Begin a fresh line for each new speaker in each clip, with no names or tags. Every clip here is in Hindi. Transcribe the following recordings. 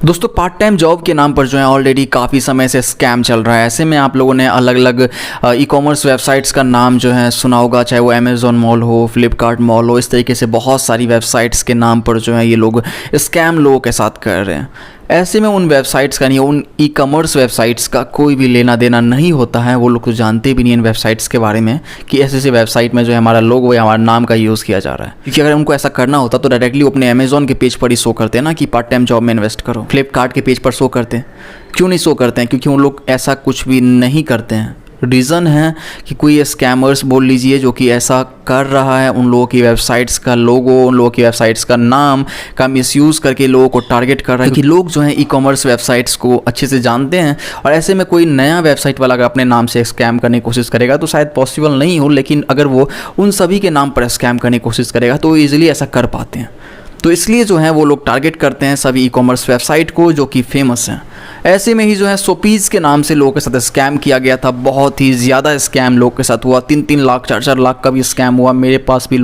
दोस्तों पार्ट टाइम जॉब के नाम पर जो है ऑलरेडी काफ़ी समय से स्कैम चल रहा है। ऐसे में आप लोगों ने अलग अलग ई कॉमर्स वेबसाइट्स का नाम जो है सुना होगा, चाहे वो अमेज़ॉन मॉल हो, फ्लिपकार्ट मॉल हो। इस तरीके से बहुत सारी वेबसाइट्स के नाम पर जो है ये लोग स्कैम लोगों के साथ कर रहे हैं। ऐसे में उन वेबसाइट्स का नहीं, उन ई कॉमर्स वेबसाइट्स का कोई भी लेना देना नहीं होता है। वो लोग तो जानते भी नहीं इन वेबसाइट्स के बारे में कि ऐसे ऐसे वेबसाइट में जो है हमारा लोगो या हमारा नाम का यूज़ किया जा रहा है। क्योंकि अगर उनको ऐसा करना होता तो डायरेक्टली वो अपने अमेज़ॉन के पेज पर ही शो करते हैं ना कि पार्ट टाइम जॉब में इन्वेस्ट करो। फ्लिपकार्ट के पेज पर शो करते हैं, क्यों नहीं शो करते हैं? क्योंकि उन लोग ऐसा कुछ भी नहीं करते हैं। रीज़न है कि कोई स्कैमर्स बोल लीजिए जो कि ऐसा कर रहा है, उन लोगों की वेबसाइट्स का लोगो, उन लोगों की वेबसाइट्स का नाम का मिसयूज़ करके लोगों को टारगेट कर रहा है। क्योंकि लोग जो हैं ई कॉमर्स वेबसाइट्स को अच्छे से जानते हैं और ऐसे में कोई नया वेबसाइट वाला अगर अपने नाम से स्कैम करने की कोशिश करेगा तो शायद पॉसिबल नहीं हो, लेकिन अगर वो उन सभी के नाम पर स्कैम करने की कोशिश करेगा तो ईजिली ऐसा कर पाते हैं। तो इसलिए जो है वो लोग टारगेट करते हैं सभी ई कॉमर्स वेबसाइट को जो कि फेमस हैं। ऐसे में ही जो है शॉपीज़ के नाम से लोगों के साथ स्कैम किया गया था। बहुत ही ज़्यादा स्कैम लोगों के साथ हुआ, 3-3 लाख 4-4 लाख का भी स्कैम हुआ। मेरे पास भी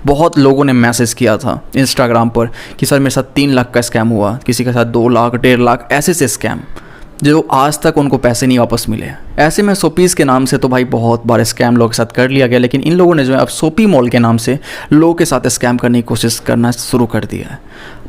बहुत लोगों ने मैसेज किया था इंस्टाग्राम पर कि सर मेरे साथ 3 लाख का स्कैम हुआ, किसी के साथ 2 लाख 1.5 लाख ऐसे से स्कैम, जो आज तक उनको पैसे नहीं वापस मिले। ऐसे में शॉपीज़ के नाम से तो भाई बहुत बार स्कैम लोगों के साथ कर लिया गया, लेकिन इन लोगों ने जो है अब शॉपी मॉल के नाम से लोगों के साथ स्कैम करने की कोशिश करना शुरू कर दिया है।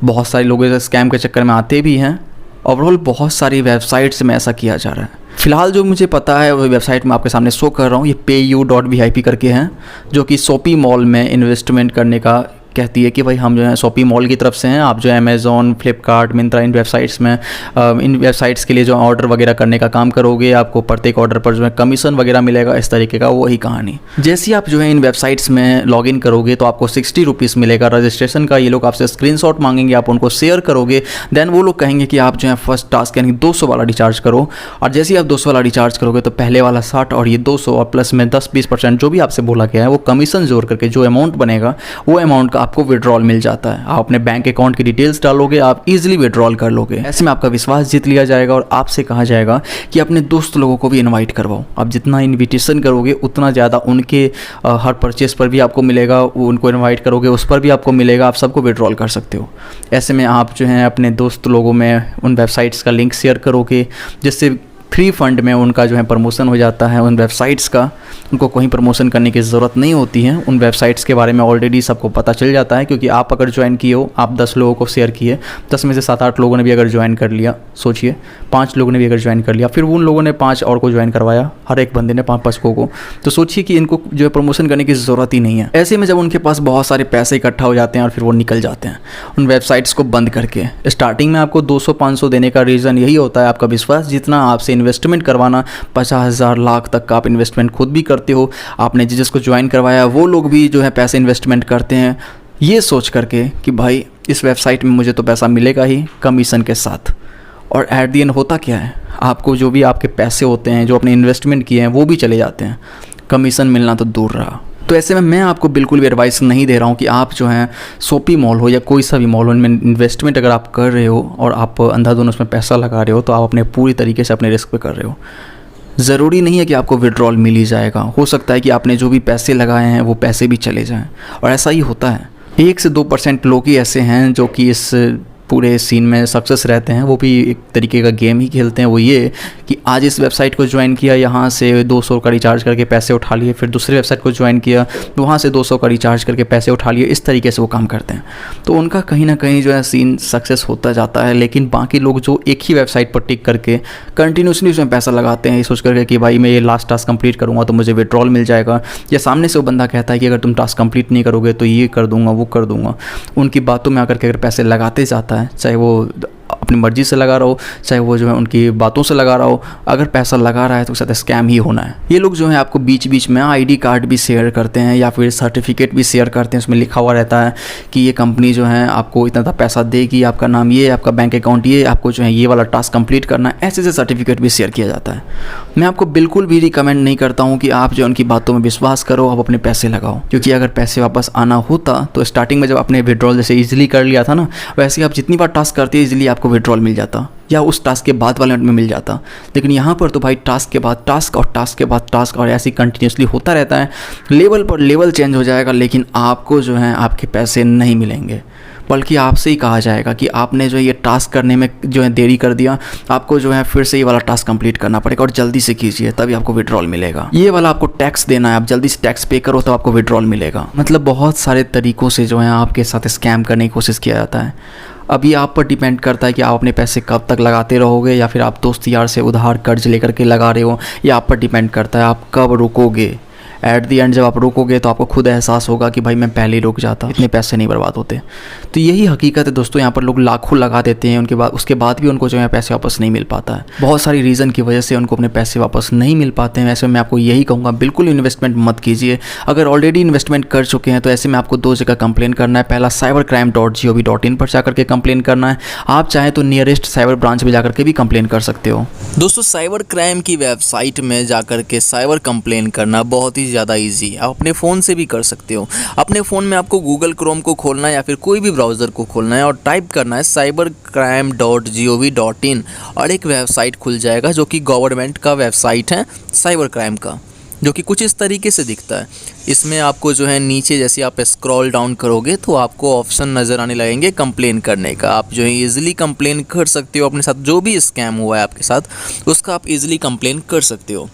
बहुत सारे लोग इस स्कैम के चक्कर में आते भी हैं। ओवरऑल बहुत सारी वेबसाइट्स में ऐसा किया जा रहा है। फिलहाल जो मुझे पता है वो वेबसाइट मैं आपके सामने शो कर रहा हूँ, ये payu.vip करके हैं, जो कि शॉपी मॉल में इन्वेस्टमेंट करने का कहती है कि भाई हम जो है शॉपी मॉल की तरफ से हैं। आप जो है अमेज़ॉन, फ्लिपकार्ट, मिंत्रा इन वेबसाइट्स में इन वेबसाइट्स के लिए जो ऑर्डर वगैरह करने का काम करोगे, आपको प्रत्येक ऑर्डर पर जो है कमीशन वगैरह मिलेगा, इस तरीके का वही कहानी। जैसे ही आप जो है इन वेबसाइट्स में लॉगिन करोगे तो आपको 60 रुपीज़ मिलेगा रजिस्ट्रेशन का। ये लोग आपसे स्क्रीनशॉट मांगेंगे, आप उनको शेयर करोगे, देन वो लोग कहेंगे कि आप जो है फर्स्ट टास्क यानी 200 वाला रिचार्ज करो। और जैसे ही आप 200 वाला रिचार्ज करोगे तो पहले वाला 60 और ये 200 और प्लस में 10-20% जो भी आपसे बोला गया है वो कमीशन जोड़ करके जो अमाउंट बनेगा वो अमाउंट का आपको विड्रॉल मिल जाता है। आप अपने बैंक अकाउंट की डिटेल्स डालोगे, आप इजीली विड्रॉल कर लोगे। ऐसे में आपका विश्वास जीत लिया जाएगा और आपसे कहा जाएगा कि अपने दोस्त लोगों को भी इनवाइट करवाओ। आप जितना इनविटेशन करोगे उतना ज़्यादा उनके हर परचेस पर भी आपको मिलेगा, उनको इनवाइट करोगे उस पर भी आपको मिलेगा, आप सबको विड्रॉल कर सकते हो। ऐसे में आप जो है अपने दोस्त लोगों में उन वेबसाइट्स का लिंक शेयर करोगे, जिससे फ्री फंड में उनका जो है प्रमोशन हो जाता है। उन वेबसाइट्स का उनको कोई प्रमोशन करने की ज़रूरत नहीं होती है। उन वेबसाइट्स के बारे में ऑलरेडी सबको पता चल जाता है, क्योंकि आप अगर ज्वाइन किए हो, आप 10 लोगों को शेयर किए, 10 में से 7-8 लोगों ने भी अगर ज्वाइन कर लिया, सोचिए 5 लोगों ने भी अगर ज्वाइन कर लिया, फिर उन लोगों ने 5 और को ज्वाइन करवाया, हर एक बंदे ने 5-5 को, तो सोचिए कि इनको जो है प्रमोशन करने की ज़रूरत ही नहीं है। ऐसे में जब उनके पास बहुत सारे पैसे इकट्ठा हो जाते हैं और फिर वो निकल जाते हैं उन वेबसाइट्स को बंद करके। स्टार्टिंग में आपको 200-500 देने का रीज़न यही होता है, आपका विश्वास जितना, आपसे इन्वेस्टमेंट करवाना। 50,000 लाख तक का आप इन्वेस्टमेंट खुद भी करते हो, आपने जिसको ज्वाइन करवाया वो लोग भी जो है पैसे इन्वेस्टमेंट करते हैं, ये सोच करके कि भाई इस वेबसाइट में मुझे तो पैसा मिलेगा ही कमीशन के साथ। और एट दी एंड होता क्या है, आपको जो भी आपके पैसे होते हैं जो आपने इन्वेस्टमेंट किए हैं वो भी चले जाते हैं, कमीशन मिलना तो दूर रहा। तो ऐसे में मैं आपको बिल्कुल भी एडवाइस नहीं दे रहा हूँ कि आप जो है शॉपी मॉल हो या कोई सा भी मॉल हो, इनमें इन्वेस्टमेंट अगर आप कर रहे हो और आप अंधाधुन उसमें पैसा लगा रहे हो तो आप अपने पूरी तरीके से अपने रिस्क पे कर रहे हो। ज़रूरी नहीं है कि आपको विड्रॉल मिल ही जाएगा, हो सकता है कि आपने जो भी पैसे लगाए हैं वो पैसे भी चले जाएं, और ऐसा ही होता है। 1 से 2% लोग ही ऐसे हैं जो कि इस पूरे सीन में सक्सेस रहते हैं। वो भी एक तरीके का गेम ही खेलते हैं, वो ये कि आज इस वेबसाइट को ज्वाइन किया, यहाँ से 200 का रिचार्ज करके पैसे उठा लिए, फिर दूसरी वेबसाइट को ज्वाइन किया, वहाँ से 200 का रिचार्ज करके पैसे उठा लिए। इस तरीके से वो काम करते हैं, तो उनका कहीं ना कहीं जो है सीन सक्सेस होता जाता है। लेकिन बाकी लोग जो एक ही वेबसाइट पर टिक करके कंटिन्यूसली उसमें पैसा लगाते हैं, ये सोच करके कि भाई मैं ये लास्ट टास्क कंप्लीट करूँगा तो मुझे विड्रॉल मिल जाएगा, या सामने से वो बंदा कहता है कि अगर तुम टास्क कंप्लीट नहीं करोगे तो ये कर दूँगा वो कर दूँगा, उनकी बातों में आकर के अगर पैसे लगाते जाता है, चाहे वो अपनी मर्ज़ी से लगा रहा हो, चाहे वो जो है उनकी बातों से लगा रहा हो, अगर पैसा लगा रहा है तो उसके साथ स्कैम ही होना है। ये लोग जो है आपको बीच बीच में आईडी कार्ड भी शेयर करते हैं या फिर सर्टिफिकेट भी शेयर करते हैं, उसमें लिखा हुआ रहता है कि ये कंपनी जो है आपको इतना पैसा देगी, आपका नाम ये, आपका बैंक अकाउंट ये, आपको जो है ये वाला टास्क कंप्लीट करना है, ऐसे सर्टिफिकेट भी शेयर किया जाता है। मैं आपको बिल्कुल भी रिकमेंड नहीं करता हूँ कि आप जो उनकी बातों में विश्वास करो, आप अपने पैसे लगाओ, क्योंकि अगर पैसे वापस आना होता तो स्टार्टिंग में जब आपने विड्रॉल जैसे ईजिली कर लिया था ना, वैसे आप जितनी बार टास्क करते ईजिली आपको विड्रॉल मिल जाता, या उस टास्क के बाद वाले में मिल जाता। लेकिन यहाँ पर तो भाई टास्क के बाद टास्क और टास्क के बाद टास्क और ऐसे कंटिन्यूसली होता रहता है, लेवल पर लेवल चेंज हो जाएगा, लेकिन आपको जो है आपके पैसे नहीं मिलेंगे। बल्कि आपसे ही कहा जाएगा कि आपने जो है ये टास्क करने में जो है देरी कर दिया, आपको जो है फिर से ये वाला टास्क कंप्लीट करना पड़ेगा और जल्दी से कीजिए तभी आपको विड्रॉल मिलेगा। ये वाला आपको टैक्स देना है, आप जल्दी से टैक्स पे करो तो आपको विड्रॉल मिलेगा। मतलब बहुत सारे तरीक़ों से जो है आपके साथ स्कैम करने की कोशिश किया जाता है। अब ये आप पर डिपेंड करता है कि आप अपने पैसे कब तक लगाते रहोगे या फिर आप दोस्त यार से उधार कर्ज लेकर के लगा रहे हो, ये आप पर डिपेंड करता है आप कब रुकोगे। एट दी एंड जब आप रुकोगे तो आपको खुद एहसास होगा कि भाई मैं पहले ही रुक जाता, इतने पैसे नहीं बर्बाद होते। तो यही हकीकत है दोस्तों, यहाँ पर लोग लाखों लगा देते हैं, उसके बाद भी उनको जो है पैसे वापस नहीं मिल पाता है। बहुत सारी रीज़न की वजह से उनको अपने पैसे वापस नहीं मिल पाते हैं। ऐसे मैं आपको यही कहूँगा, बिल्कुल इन्वेस्टमेंट मत कीजिए। अगर ऑलरेडी इन्वेस्टमेंट कर चुके हैं तो ऐसे में आपको 2 जगह कंप्लेन करना है। पहला cybercrime.gov.in पर जाकर के कंप्लेन करना है। आप चाहें तो नियरेस्ट साइबर ब्रांच में जाकर के भी कंप्लेन कर सकते हो।
दोस्तों साइबर क्राइम की वेबसाइट में जाकर के साइबर कंप्लेन करना बहुत ही ज़्यादा ईजी है। आप अपने फ़ोन से भी कर सकते हो। अपने फ़ोन में आपको गूगल क्रोम को खोलना है या फिर कोई भी ब्राउज़र को खोलना है और टाइप करना है cybercrime.gov.in और एक वेबसाइट खुल जाएगा जो कि गवर्नमेंट का वेबसाइट है साइबर क्राइम का, जो कि कुछ इस तरीके से दिखता है। इसमें आपको जो है नीचे जैसे आप स्क्रॉल डाउन करोगे तो आपको ऑप्शन नज़र आने लगेंगे कंप्लेन करने का। आप जो है ईज़िली कंप्लेन कर सकते हो अपने साथ जो भी स्कैम हुआ है आपके साथ, उसका आप ईज़िली कंप्लेन कर सकते हो।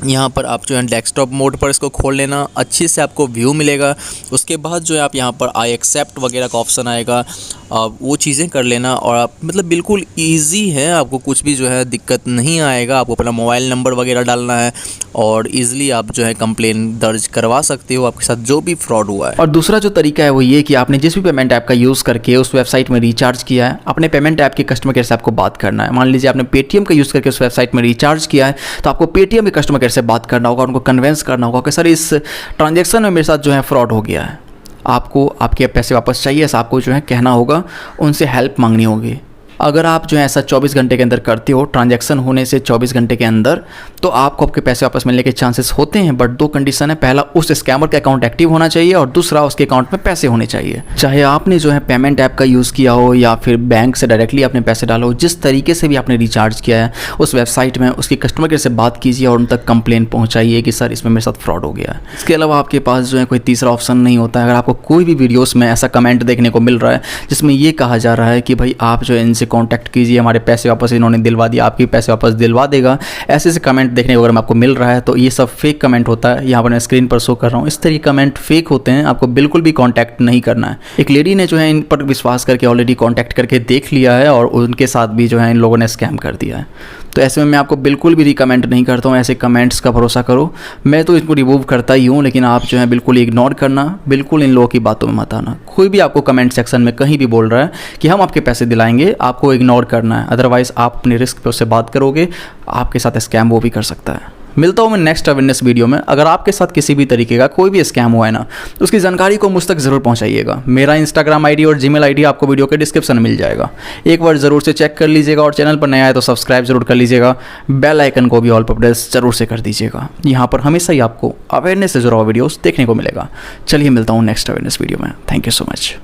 यहाँ पर आप जो है डेस्कटॉप मोड पर इसको खोल लेना, अच्छे से आपको व्यू मिलेगा। उसके बाद जो है आप यहाँ पर आई एक्सेप्ट वगैरह का ऑप्शन आएगा, वो चीज़ें कर लेना और आप मतलब बिल्कुल इजी है, आपको कुछ भी जो है दिक्कत नहीं आएगा। आपको अपना मोबाइल नंबर वगैरह डालना है और इजीली आप जो है कंप्लेन दर्ज करवा सकते हो आपके साथ जो भी फ्रॉड हुआ है।
और दूसरा जो तरीका है वो ये कि आपने जिस भी पेमेंट ऐप का यूज़ करके उस वेबसाइट में रिचार्ज किया है, अपने पेमेंट ऐप के कस्टमर केयर से आपको बात करना है। मान लीजिए आपने पेटीएम का यूज़ करके उस वेबसाइट में रिचार्ज किया है तो आपको पेटीएम के कस्टमर केयर से बात करना होगा, उनको कन्विंस करना होगा कि सर इस ट्रांजेक्शन में मेरे साथ जो है फ्रॉड हो गया है, आपको आपके पैसे वापस चाहिए, ऐसा आपको जो है कहना होगा, उनसे हेल्प मांगनी होगी। अगर आप जो है ऐसा 24 घंटे के अंदर करते हो, ट्रांजैक्शन होने से 24 घंटे के अंदर, तो आपको आपके पैसे वापस मिलने के चांसेस होते हैं। बट 2 कंडीशन है, पहला उस स्कैमर का अकाउंट एक्टिव होना चाहिए और दूसरा उसके अकाउंट में पैसे होने चाहिए। चाहे आपने जो है पेमेंट ऐप का यूज़ किया हो या फिर बैंक से डायरेक्टली आपने पैसे डालो हो, जिस तरीके से भी आपने रिचार्ज किया है उस वेबसाइट में उसकी कस्टमर केयर से बात कीजिए और उन तक कंप्लेन पहुँचाइए कि सर इसमें मेरे साथ फ्रॉड हो गया है। इसके अलावा आपके पास जो है कोई तीसरा ऑप्शन नहीं होता है। अगर आपको कोई भी वीडियोज़ में ऐसा कमेंट देखने को मिल रहा है जिसमें ये कहा जा रहा है कि भाई आप जो है इनसे कॉन्टैक्ट कीजिए, हमारे पैसे वापस इन्होंने दिलवा दिया, आपके पैसे वापस दिलवा देगा, ऐसे कमेंट देखने को अगर आपको मिल रहा है तो ये सब फेक कमेंट होता है। यहाँ पर मैं स्क्रीन पर शो कर रहा हूँ, इस तरह के कमेंट फेक होते हैं, आपको बिल्कुल भी कांटेक्ट नहीं करना है। एक लेडी ने जो है इन पर विश्वास करके ऑलरेडी कांटेक्ट करके देख लिया है और उनके साथ भी जो है इन लोगों ने स्कैम कर दिया है। तो ऐसे में मैं आपको बिल्कुल भी रिकमेंड नहीं करता हूँ ऐसे कमेंट्स का भरोसा करो। मैं तो इसको रिमूव करता ही हूँ, लेकिन आप जो है बिल्कुल इग्नोर करना, बिल्कुल इन लोगों की बातों में मत आना। कोई भी आपको कमेंट सेक्शन में कहीं भी बोल रहा है कि हम आपके पैसे दिलाएंगे, आपको इग्नोर करना है। अदरवाइज़ आप अपने रिस्क पे उससे बात करोगे, आपके साथ स्कैम वो भी कर सकता है। मिलता हूँ मैं नेक्स्ट अवेयरनेस वीडियो में। अगर आपके साथ किसी भी तरीके का कोई भी स्कैम हुआ है ना, तो उसकी जानकारी को मुझ तक ज़रूर पहुँचाइएगा। मेरा इंस्टाग्राम आईडी और जीमेल आईडी आपको वीडियो के डिस्क्रिप्शन में मिल जाएगा, एक बार ज़रूर से चेक कर लीजिएगा। और चैनल पर नया है तो सब्सक्राइब जरूर कर लीजिएगा, बेल आइकन को भी ऑल पर प्रेस जरूर से कर दीजिएगा। यहाँ पर हमेशा ही आपको अवेयरनेस से जुड़ा हुआ वीडियोज़ देखने को मिलेगा। चलिए मिलता हूँ नेक्स्ट अवेयरनेस वीडियो में। Thank you so much.